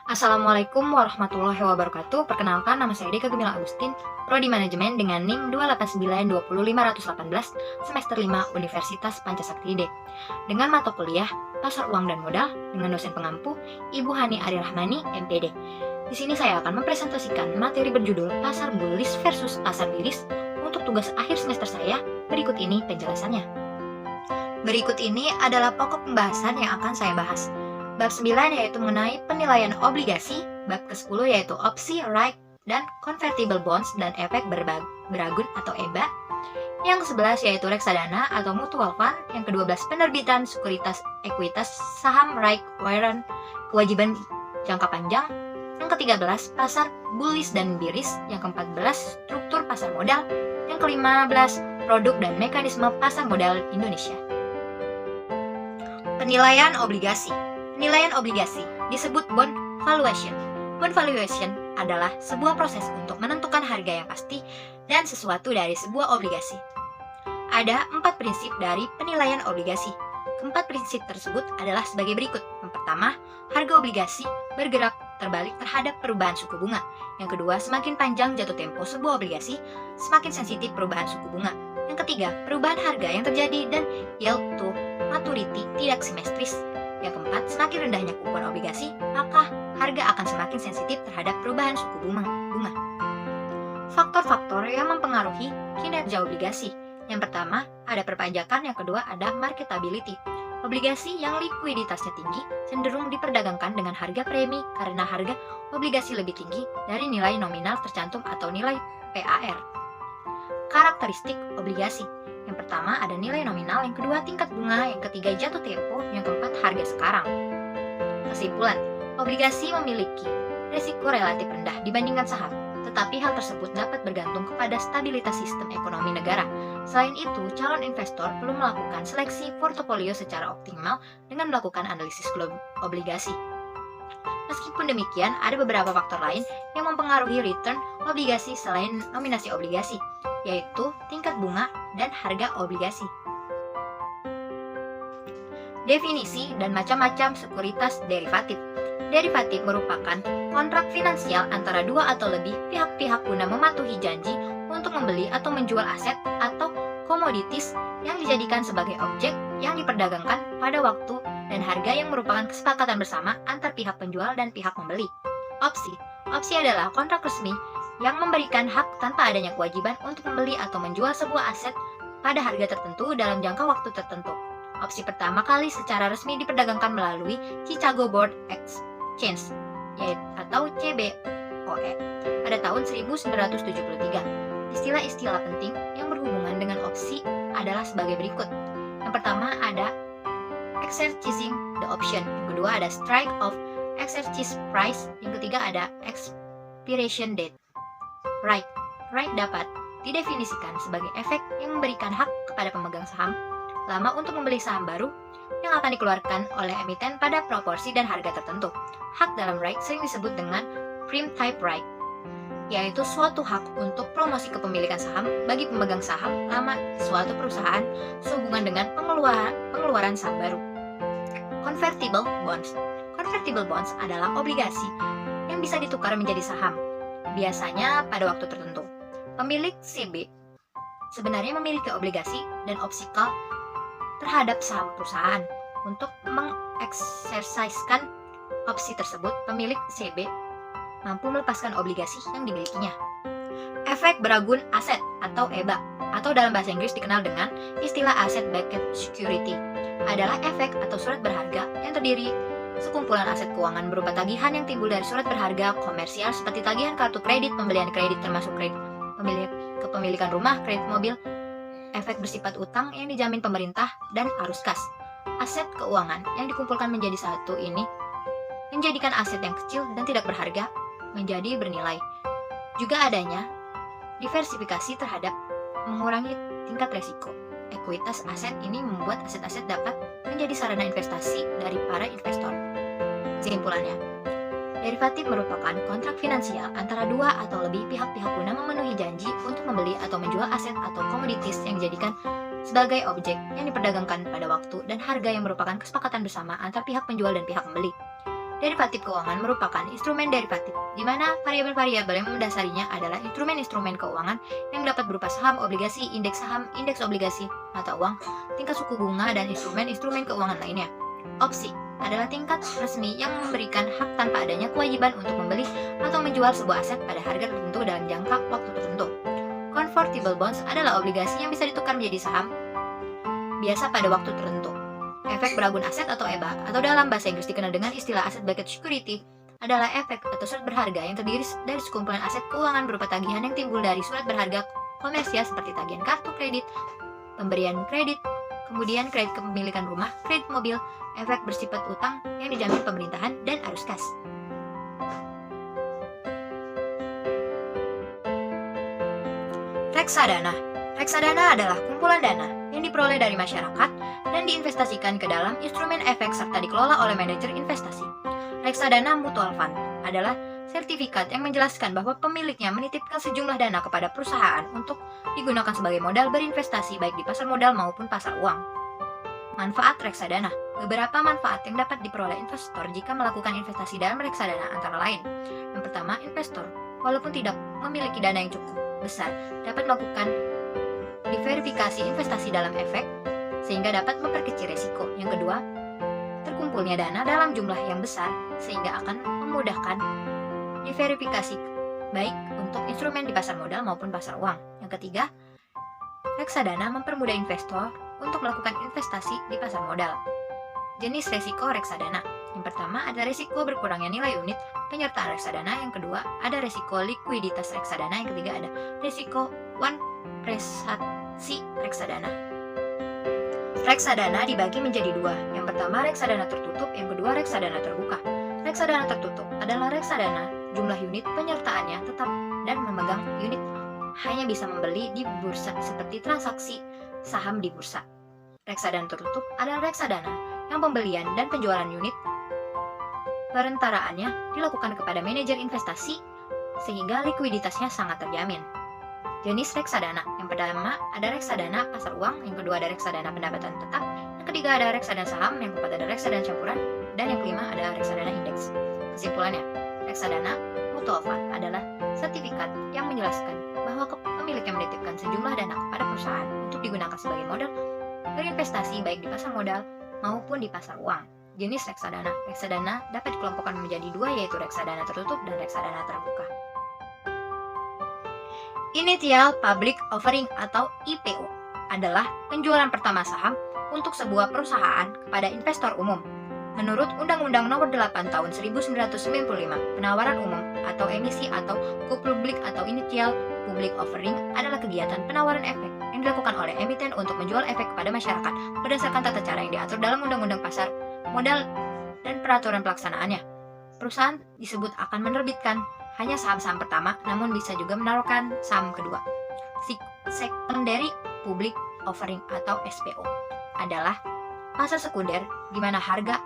Assalamualaikum warahmatullahi wabarakatuh. Perkenalkan, nama saya Deka Gemilang Agustin, Prodi Manajemen dengan NIM 28920 semester 5 Universitas Pancasakti IDE. Dengan mata kuliah Pasar Uang dan Modal dengan dosen pengampu Ibu Hani Ari Rahmani, MPD. Di sini saya akan mempresentasikan materi berjudul Pasar Bullish versus Pasar Bearish untuk tugas akhir semester saya. Berikut ini penjelasannya. Berikut ini adalah pokok pembahasan yang akan saya bahas. Bab 9 yaitu mengenai penilaian obligasi, bab ke-10 yaitu opsi, right, dan convertible bonds dan efek beragun atau EBA. Yang ke-11 yaitu reksadana atau mutual fund. Yang ke-12 penerbitan sekuritas ekuitas, saham, right, warrant, kewajiban jangka panjang. Yang ke-13 pasar bullish dan bearish. Yang ke-14 struktur pasar modal. Yang ke-15 produk dan mekanisme pasar modal Indonesia. Penilaian obligasi. Penilaian obligasi disebut bond valuation. Bond valuation adalah sebuah proses untuk menentukan harga yang pasti dan sesuatu dari sebuah obligasi. Ada 4 prinsip dari penilaian obligasi. Keempat prinsip tersebut adalah sebagai berikut. Yang pertama, harga obligasi bergerak terbalik terhadap perubahan suku bunga. Yang kedua, semakin panjang jatuh tempo sebuah obligasi, semakin sensitif perubahan suku bunga. Yang ketiga, perubahan harga yang terjadi dan yield to maturity tidak simetris. Yang keempat, semakin rendahnya kupon obligasi, maka harga akan semakin sensitif terhadap perubahan suku bunga. Faktor-faktor yang mempengaruhi kinerja obligasi. Yang pertama, ada perpajakan. Yang kedua, ada marketability. Obligasi yang likuiditasnya tinggi cenderung diperdagangkan dengan harga premi karena harga obligasi lebih tinggi dari nilai nominal tercantum atau nilai PAR. Karakteristik obligasi. Yang pertama ada nilai nominal, yang kedua tingkat bunga, yang ketiga jatuh tempo, yang keempat harga sekarang. Kesimpulan, obligasi memiliki risiko relatif rendah dibandingkan saham, tetapi hal tersebut dapat bergantung kepada stabilitas sistem ekonomi negara. Selain itu, calon investor perlu melakukan seleksi portofolio secara optimal dengan melakukan analisis obligasi. Meskipun demikian, ada beberapa faktor lain yang mempengaruhi return obligasi selain nominasi obligasi, yaitu tingkat bunga dan harga obligasi. Definisi dan macam-macam sekuritas derivatif. Derivatif merupakan kontrak finansial antara dua atau lebih pihak-pihak guna mematuhi janji untuk membeli atau menjual aset atau komoditis yang dijadikan sebagai objek yang diperdagangkan pada waktu dan harga yang merupakan kesepakatan bersama antar pihak penjual dan pihak membeli. Opsi. Opsi adalah kontrak resmi yang memberikan hak tanpa adanya kewajiban untuk membeli atau menjual sebuah aset pada harga tertentu dalam jangka waktu tertentu. Opsi pertama kali secara resmi diperdagangkan melalui Chicago Board Exchange atau CBOE pada tahun 1973. Istilah-istilah penting yang berhubungan dengan opsi adalah sebagai berikut. Yang pertama ada exercising the option, yang kedua ada strike of exercise price, yang ketiga ada expiration date. Right dapat didefinisikan sebagai efek yang memberikan hak kepada pemegang saham lama untuk membeli saham baru yang akan dikeluarkan oleh emiten pada proporsi dan harga tertentu. Hak dalam right sering disebut dengan prime type right, yaitu suatu hak untuk promosi kepemilikan saham bagi pemegang saham lama suatu perusahaan sehubungan dengan pengeluaran saham baru. Convertible bonds. Convertible bonds adalah obligasi yang bisa ditukar menjadi saham, biasanya pada waktu tertentu. Pemilik CB sebenarnya memiliki obligasi dan opsi call terhadap saham perusahaan. Untuk mengeksersiskan opsi tersebut, pemilik CB mampu melepaskan obligasi yang dimilikinya. Efek beragun aset atau EBA, atau dalam bahasa Inggris dikenal dengan istilah asset backed security, adalah efek atau surat berharga yang terdiri sekumpulan aset keuangan berupa tagihan yang timbul dari surat berharga komersial seperti tagihan kartu kredit, pembelian kredit termasuk kredit kepemilikan rumah, kredit mobil, efek bersifat utang yang dijamin pemerintah, dan arus kas. Aset keuangan yang dikumpulkan menjadi satu ini menjadikan aset yang kecil dan tidak berharga menjadi bernilai. Juga adanya diversifikasi terhadap mengurangi tingkat resiko. Ekuitas aset ini membuat aset-aset dapat menjadi sarana investasi dari para investor. Kesimpulannya, derivatif merupakan kontrak finansial antara dua atau lebih pihak-pihak guna memenuhi janji untuk membeli atau menjual aset atau komoditis yang dijadikan sebagai objek yang diperdagangkan pada waktu dan harga yang merupakan kesepakatan bersama antar pihak penjual dan pihak membeli. Derivatif keuangan merupakan instrumen derivatif, di mana variabel-variabel yang mendasarinya adalah instrumen-instrumen keuangan yang dapat berupa saham, obligasi, indeks obligasi, mata uang, tingkat suku bunga, dan instrumen-instrumen keuangan lainnya. Opsi adalah tingkat resmi yang memberikan hak tanpa adanya kewajiban untuk membeli atau menjual sebuah aset pada harga tertentu dalam jangka waktu tertentu. Convertible bonds adalah obligasi yang bisa ditukar menjadi saham, biasa pada waktu tertentu. Efek beragun aset atau EBA, atau dalam bahasa Inggris dikenal dengan istilah asset-backed security, adalah efek atau surat berharga yang terdiri dari sekumpulan aset keuangan berupa tagihan yang timbul dari surat berharga komersial seperti tagihan kartu kredit, pemberian kredit, kemudian kredit kepemilikan rumah, kredit mobil, efek bersifat utang yang dijamin pemerintahan, dan arus kas. Reksadana. Reksadana adalah kumpulan dana yang diperoleh dari masyarakat dan diinvestasikan ke dalam instrumen efek serta dikelola oleh manajer investasi. Reksadana Mutual Fund adalah sertifikat yang menjelaskan bahwa pemiliknya menitipkan sejumlah dana kepada perusahaan untuk digunakan sebagai modal berinvestasi baik di pasar modal maupun pasar uang. Manfaat reksadana. Beberapa manfaat yang dapat diperoleh investor jika melakukan investasi dalam reksadana antara lain. Yang pertama, investor, walaupun tidak memiliki dana yang cukup besar, dapat melakukan diverifikasi investasi dalam efek sehingga dapat memperkecil resiko. Yang kedua, terkumpulnya dana dalam jumlah yang besar sehingga akan memudahkan diverifikasi baik untuk instrumen di pasar modal maupun pasar uang. Yang ketiga, reksadana mempermudah investor untuk melakukan investasi di pasar modal. Jenis resiko reksadana. Yang pertama ada resiko berkurangnya nilai unit penyertaan reksadana. Yang kedua ada resiko likuiditas reksadana. Yang ketiga ada resiko one prestasi reksadana. Reksadana dibagi menjadi dua. Yang pertama reksadana tertutup, yang kedua reksadana terbuka. Reksadana tertutup adalah reksadana jumlah unit penyertaannya tetap dan memegang unit hanya bisa membeli di bursa seperti transaksi saham di bursa. Reksadana tertutup adalah reksadana yang pembelian dan penjualan unit perentaraannya dilakukan kepada manajer investasi sehingga likuiditasnya sangat terjamin. Jenis reksadana. Yang pertama ada reksadana pasar uang, yang kedua ada reksadana pendapatan tetap, yang ketiga ada reksadana saham, yang keempat ada reksadana campuran, dan yang kelima ada reksadana indeks. Kesimpulannya, reksadana Mutual Fund adalah sertifikat yang menjelaskan bahwa pemilik yang menitipkan sejumlah dana kepada perusahaan untuk digunakan sebagai modal berinvestasi baik di pasar modal maupun di pasar uang. Jenis reksadana. Reksadana dapat dikelompokkan menjadi dua, yaitu reksadana tertutup dan reksadana terbuka. Initial Public Offering atau IPO adalah penjualan pertama saham untuk sebuah perusahaan kepada investor umum. Menurut Undang-Undang Nomor 8 Tahun 1995, penawaran umum atau emisi atau go public atau Initial Public Offering adalah kegiatan penawaran efek yang dilakukan oleh emiten untuk menjual efek kepada masyarakat berdasarkan tata cara yang diatur dalam Undang-Undang Pasar Modal dan peraturan pelaksanaannya. Perusahaan disebut akan menerbitkan hanya saham-saham pertama, namun bisa juga menaruhkan saham kedua. Secondary Public Offering atau SPO adalah pasar sekunder di mana harga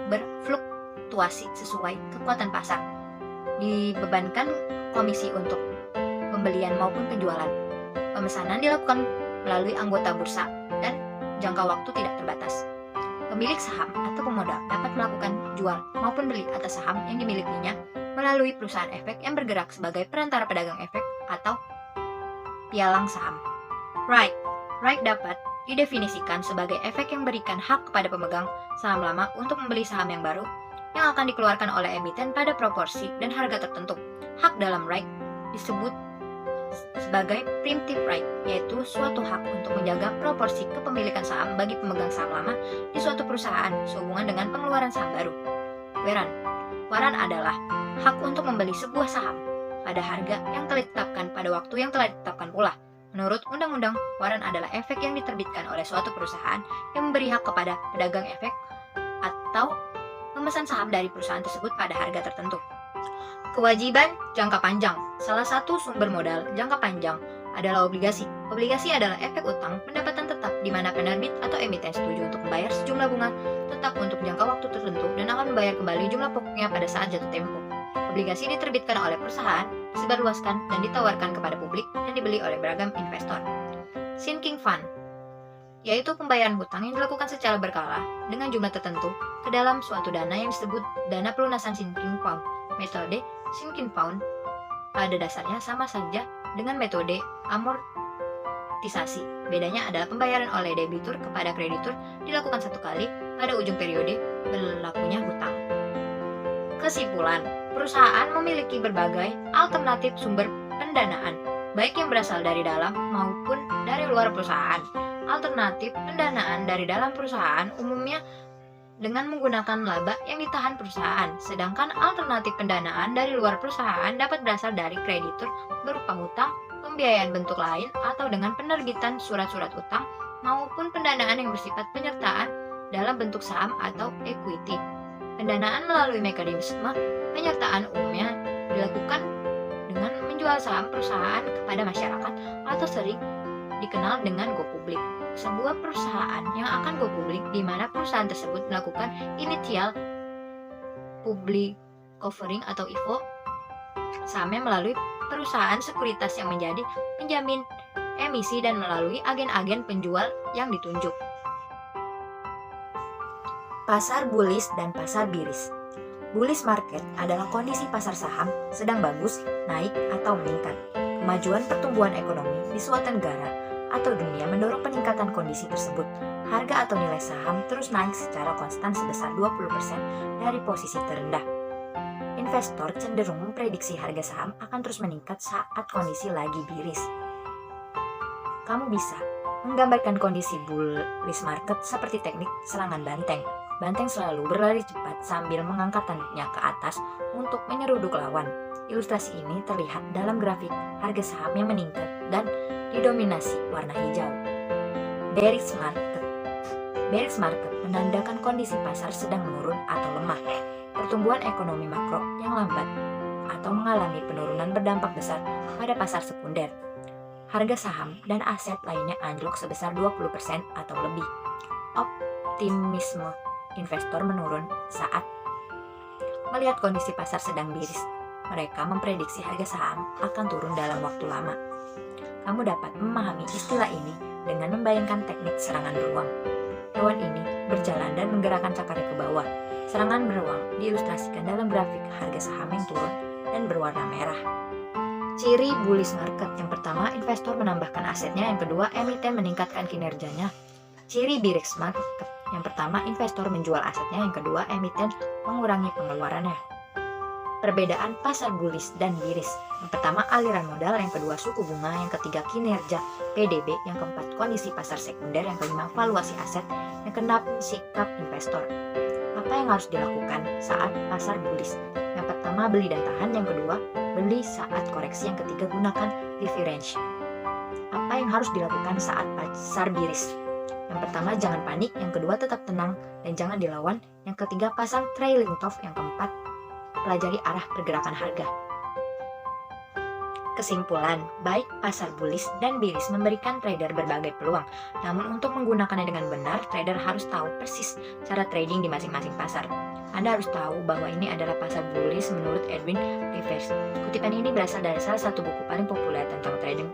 berfluktuasi sesuai kekuatan pasar. Dibebankan komisi untuk pembelian maupun penjualan. Pemesanan dilakukan melalui anggota bursa dan jangka waktu tidak terbatas. Pemilik saham atau pemodal dapat melakukan jual maupun beli atas saham yang dimilikinya melalui perusahaan efek yang bergerak sebagai perantara pedagang efek atau pialang saham. Right dapat didefinisikan sebagai efek yang berikan hak kepada pemegang saham lama untuk membeli saham yang baru yang akan dikeluarkan oleh emiten pada proporsi dan harga tertentu. Hak dalam right disebut sebagai preemptive right, yaitu suatu hak untuk menjaga proporsi kepemilikan saham bagi pemegang saham lama di suatu perusahaan sehubungan dengan pengeluaran saham baru. Waran adalah hak untuk membeli sebuah saham pada harga yang telah ditetapkan pada waktu yang telah ditetapkan pula. Menurut undang-undang, waran adalah efek yang diterbitkan oleh suatu perusahaan yang memberi hak kepada pedagang efek atau memesan saham dari perusahaan tersebut pada harga tertentu. Kewajiban jangka panjang. Salah satu sumber modal jangka panjang adalah obligasi. Obligasi adalah efek utang pendapatan tetap di mana penerbit atau emiten setuju untuk membayar sejumlah bunga tetap untuk jangka waktu tertentu dan akan membayar kembali jumlah pokoknya pada saat jatuh tempo. Obligasi diterbitkan oleh perusahaan, disebarluaskan dan ditawarkan kepada publik dan dibeli oleh beragam investor. Sinking Fund yaitu pembayaran hutang yang dilakukan secara berkala dengan jumlah tertentu ke dalam suatu dana yang disebut dana pelunasan sinking fund. Metode sinking fund pada dasarnya sama saja dengan metode amortisasi. Bedanya adalah pembayaran oleh debitur kepada kreditur dilakukan satu kali pada ujung periode berlakunya hutang. Kesimpulan, perusahaan memiliki berbagai alternatif sumber pendanaan, baik yang berasal dari dalam maupun dari luar perusahaan. Alternatif pendanaan dari dalam perusahaan umumnya dengan menggunakan laba yang ditahan perusahaan, sedangkan alternatif pendanaan dari luar perusahaan dapat berasal dari kreditur berupa hutang, pembiayaan bentuk lain, atau dengan penerbitan surat-surat utang, maupun pendanaan yang bersifat penyertaan dalam bentuk saham atau equity. Pendanaan melalui mekanisme penyertaan umumnya dilakukan dengan menjual saham perusahaan kepada masyarakat atau sering dikenal dengan go public. Sebuah perusahaan yang akan go public di mana perusahaan tersebut melakukan initial public offering atau IPO sahamnya melalui perusahaan sekuritas yang menjadi penjamin emisi dan melalui agen-agen penjual yang ditunjuk. Pasar bullish dan pasar bearish. Bullish market adalah kondisi pasar saham sedang bagus, naik, atau meningkat. Kemajuan pertumbuhan ekonomi di suatu negara atau dunia mendorong peningkatan kondisi tersebut. Harga atau nilai saham terus naik secara konstan sebesar 20% dari posisi terendah. Investor cenderung memprediksi harga saham akan terus meningkat saat kondisi lagi bearish. Kamu bisa menggambarkan kondisi bullish market seperti teknik serangan banteng. Banteng selalu berlari cepat sambil mengangkat tanduknya ke atas untuk menyeruduk lawan. Ilustrasi ini terlihat dalam grafik harga saham yang meningkat dan didominasi warna hijau. Bearish market. Bearish market menandakan kondisi pasar sedang menurun atau lemah. Pertumbuhan ekonomi makro yang lambat atau mengalami penurunan berdampak besar pada pasar sekunder. Harga saham dan aset lainnya anjlok sebesar 20% atau lebih. Optimisme investor menurun saat melihat kondisi pasar sedang bearish. Mereka memprediksi harga saham akan turun dalam waktu lama. Kamu dapat memahami istilah ini dengan membayangkan teknik serangan beruang. Hewan ini berjalan dan menggerakkan cakarnya ke bawah. Serangan beruang diilustrasikan dalam grafik harga saham yang turun dan berwarna merah. Ciri bullish market: yang pertama, investor menambahkan asetnya. Yang kedua, emiten meningkatkan kinerjanya. Ciri bearish market: yang pertama, investor menjual asetnya. Yang kedua, emiten mengurangi pengeluarannya. Perbedaan pasar bullish dan bearish: yang pertama, aliran modal. Yang kedua, suku bunga. Yang ketiga, kinerja PDB. Yang keempat, kondisi pasar sekunder. Yang kelima, valuasi aset. Yang keenam, sikap investor. Apa yang harus dilakukan saat pasar bullish? Yang pertama, beli dan tahan. Yang kedua, beli saat koreksi. Yang ketiga, gunakan leverage. Apa yang harus dilakukan saat pasar bearish? Yang pertama, jangan panik. Yang kedua, tetap tenang dan jangan dilawan. Yang ketiga, pasang trailing top. Yang keempat, pelajari arah pergerakan harga. Kesimpulan, baik pasar bullish dan bearish memberikan trader berbagai peluang. Namun untuk menggunakannya dengan benar, trader harus tahu persis cara trading di masing-masing pasar. Anda harus tahu bahwa ini adalah pasar bullish menurut Edwin Rivers. Kutipan ini berasal dari salah satu buku paling populer tentang trading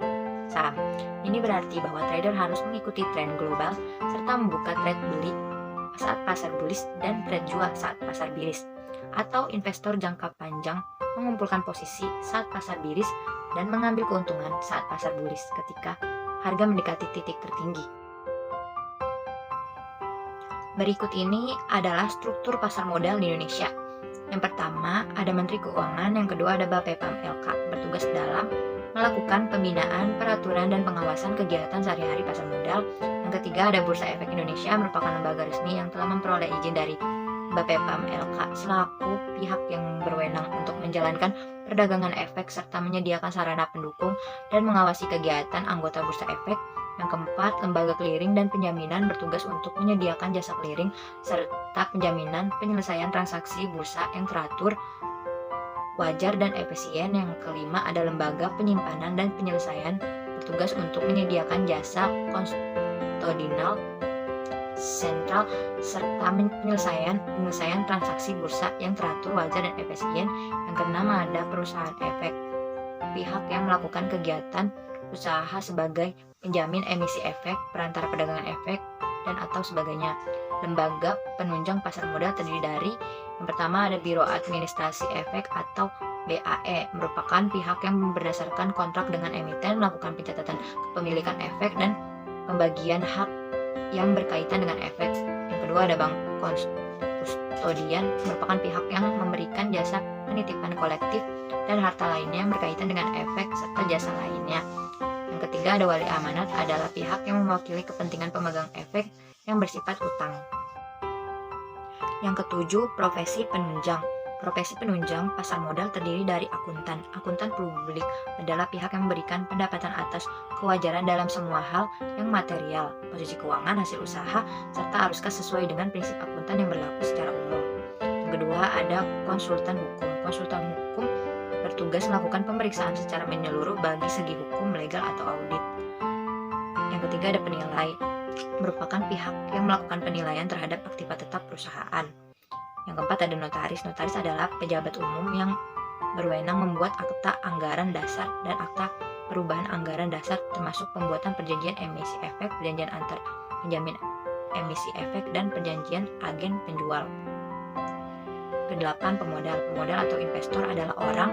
saham. Ini berarti bahwa trader harus mengikuti tren global serta membuka trade beli saat pasar bullish dan trade jual saat pasar bearish. Atau investor jangka panjang mengumpulkan posisi saat pasar bearish dan mengambil keuntungan saat pasar bullish ketika harga mendekati titik tertinggi. Berikut ini adalah struktur pasar modal di Indonesia. Yang pertama, ada Menteri Keuangan. Yang kedua, ada Bapepam LK bertugas dalam melakukan pembinaan, peraturan, dan pengawasan kegiatan sehari-hari pasar modal. Yang ketiga, ada Bursa Efek Indonesia, merupakan lembaga resmi yang telah memperoleh izin dari Bapepam LK selaku pihak yang berwenang untuk menjalankan perdagangan efek serta menyediakan sarana pendukung dan mengawasi kegiatan anggota Bursa Efek. Yang keempat, lembaga clearing dan penjaminan bertugas untuk menyediakan jasa clearing serta penjaminan penyelesaian transaksi bursa yang teratur, wajar, dan efisien. Yang kelima, ada lembaga penyimpanan dan penyelesaian bertugas untuk menyediakan jasa kustodinal sentral serta penyelesaian transaksi bursa yang teratur, wajar, dan efisien. Yang keenam, ada perusahaan efek, pihak yang melakukan kegiatan usaha sebagai penjamin emisi efek, perantara perdagangan efek, dan atau sebagainya. Lembaga penunjang pasar modal terdiri dari yang pertama ada Biro Administrasi Efek atau BAE, merupakan pihak yang berdasarkan kontrak dengan emiten melakukan pencatatan kepemilikan efek dan pembagian hak yang berkaitan dengan efek. Yang kedua ada Bank Kustodian, merupakan pihak yang memberikan jasa penitipan kolektif dan harta lainnya yang berkaitan dengan efek serta jasa lainnya. Yang ketiga ada Wali Amanat, adalah pihak yang mewakili kepentingan pemegang efek yang bersifat utang. Yang ketujuh, profesi penunjang. Profesi penunjang pasar modal terdiri dari akuntan. Akuntan publik adalah pihak yang memberikan pendapatan atas kewajaran dalam semua hal yang material, posisi keuangan, hasil usaha, serta haruskah sesuai dengan prinsip akuntan yang berlaku secara umum. Yang kedua ada konsultan hukum. Konsultan hukum bertugas melakukan pemeriksaan secara menyeluruh bagi segi hukum, legal, atau audit. Yang ketiga ada penilai, merupakan pihak yang melakukan penilaian terhadap aktiva tetap perusahaan. Yang keempat ada notaris. Notaris adalah pejabat umum yang berwenang membuat akta anggaran dasar dan akta perubahan anggaran dasar, termasuk pembuatan perjanjian emisi efek, perjanjian antar penjamin emisi efek, dan perjanjian agen penjual. Kedelapan, pemodal. Pemodal atau investor adalah orang,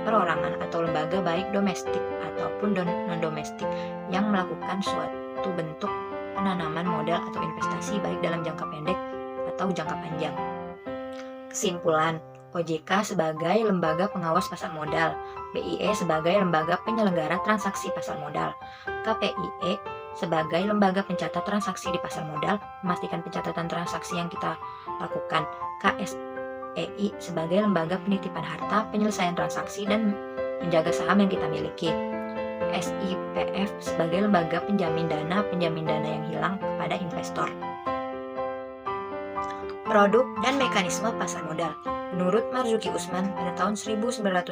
perorangan atau lembaga baik domestik ataupun non-domestik yang melakukan suatu bentuk penanaman modal atau investasi baik dalam jangka pendek atau jangka panjang. Kesimpulan, OJK sebagai lembaga pengawas pasar modal, BIE sebagai lembaga penyelenggara transaksi pasar modal, KPIE sebagai lembaga pencatat transaksi di pasar modal, memastikan pencatatan transaksi yang kita lakukan, KSEI sebagai lembaga penitipan harta, penyelesaian transaksi, dan menjaga saham yang kita miliki, SIPF sebagai lembaga penjamin dana yang hilang kepada investor. Produk dan mekanisme pasar modal. Menurut Marzuki Usman pada tahun 1989,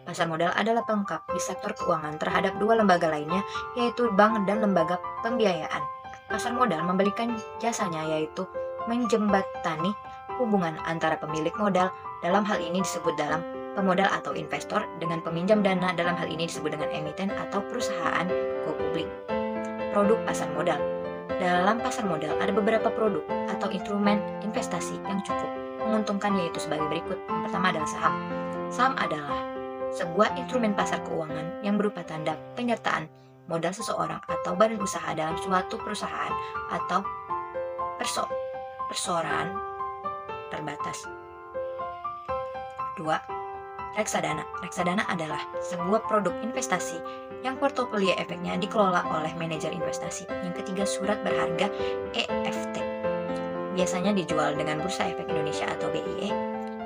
pasar modal adalah pelengkap di sektor keuangan terhadap dua lembaga lainnya, yaitu bank dan lembaga pembiayaan. Pasar modal memberikan jasanya yaitu menjembatani hubungan antara pemilik modal, dalam hal ini disebut dalam pemodal atau investor, dengan peminjam dana, dalam hal ini disebut dengan emiten atau perusahaan go publik. Produk pasar modal. Dalam pasar modal ada beberapa produk atau instrumen investasi yang cukup menguntungkan, yaitu sebagai berikut. Yang pertama adalah saham. Saham adalah sebuah instrumen pasar keuangan yang berupa tanda penyertaan modal seseorang atau badan usaha dalam suatu perusahaan atau perseorangan terbatas. 2. Reksadana. Reksadana adalah sebuah produk investasi yang portofolio efeknya dikelola oleh manajer investasi. Yang ketiga, surat berharga EFT. Biasanya dijual dengan Bursa Efek Indonesia atau BIE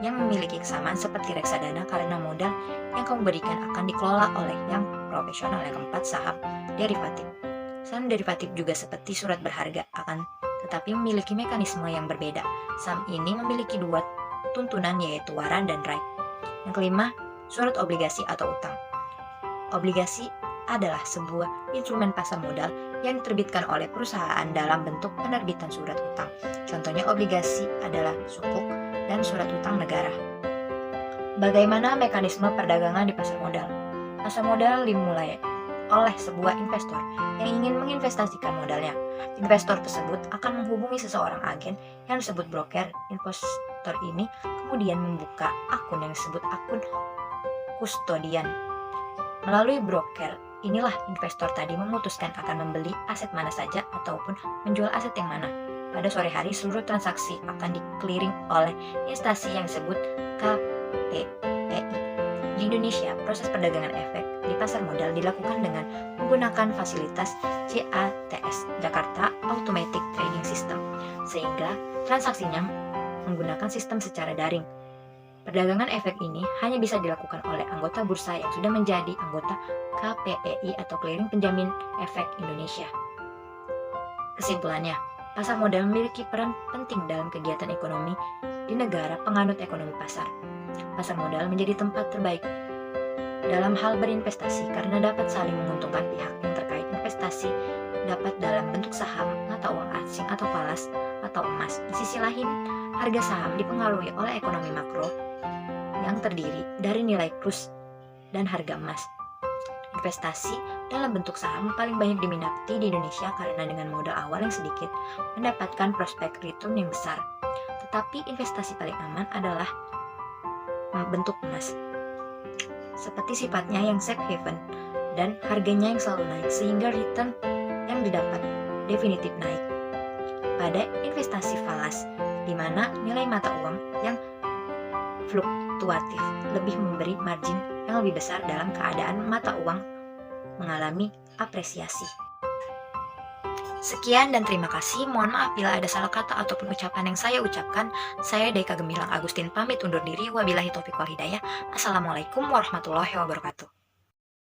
yang memiliki kesamaan seperti reksadana karena modal yang kamu berikan akan dikelola oleh yang profesional. Yang keempat, saham derivatif. Saham derivatif juga seperti surat berharga, akan tetapi memiliki mekanisme yang berbeda. Saham ini memiliki dua tuntunan, yaitu waran dan right. Yang kelima, surat obligasi atau utang. Obligasi adalah sebuah instrumen pasar modal yang diterbitkan oleh perusahaan dalam bentuk penerbitan surat utang. Contohnya obligasi adalah sukuk dan surat utang negara. Bagaimana mekanisme perdagangan di pasar modal? Pasar modal dimulai oleh sebuah investor yang ingin menginvestasikan modalnya. Investor tersebut akan menghubungi seseorang agen yang disebut broker. Investor ini kemudian membuka akun yang disebut akun kustodian. Melalui broker inilah investor tadi memutuskan akan membeli aset mana saja ataupun menjual aset yang mana. Pada sore hari seluruh transaksi akan di-clearing oleh instansi yang disebut KPEI. Di Indonesia, proses perdagangan efek di pasar modal dilakukan dengan menggunakan fasilitas JATS, Jakarta Automatic Trading System, sehingga transaksinya menggunakan sistem secara daring. Perdagangan efek ini hanya bisa dilakukan oleh anggota bursa yang sudah menjadi anggota KPEI atau Clearing Penjamin Efek Indonesia. Kesimpulannya, pasar modal memiliki peran penting dalam kegiatan ekonomi di negara penganut ekonomi pasar. Pasar modal menjadi tempat terbaik dalam hal berinvestasi karena dapat saling menguntungkan pihak yang terkait investasi, dapat dalam bentuk saham, mata uang asing atau falas, atau emas. Di sisi lain, harga saham dipengaruhi oleh ekonomi makro yang terdiri dari nilai kurs dan harga emas. Investasi dalam bentuk saham paling banyak diminati di Indonesia karena dengan modal awal yang sedikit mendapatkan prospek return yang besar. Tetapi investasi paling aman adalah bentuk emas, seperti sifatnya yang safe haven dan harganya yang selalu naik sehingga return yang didapat definitif naik. Pada investasi falas, di mana nilai mata uang yang fluktuatif lebih memberi margin yang lebih besar dalam keadaan mata uang mengalami apresiasi. Sekian dan terima kasih. Mohon maaf bila ada salah kata ataupun ucapan yang saya ucapkan. Saya Deka Gemilang Agustin pamit undur diri. Wabillahi taufiq wal hidayah. Assalamualaikum warahmatullahi wabarakatuh.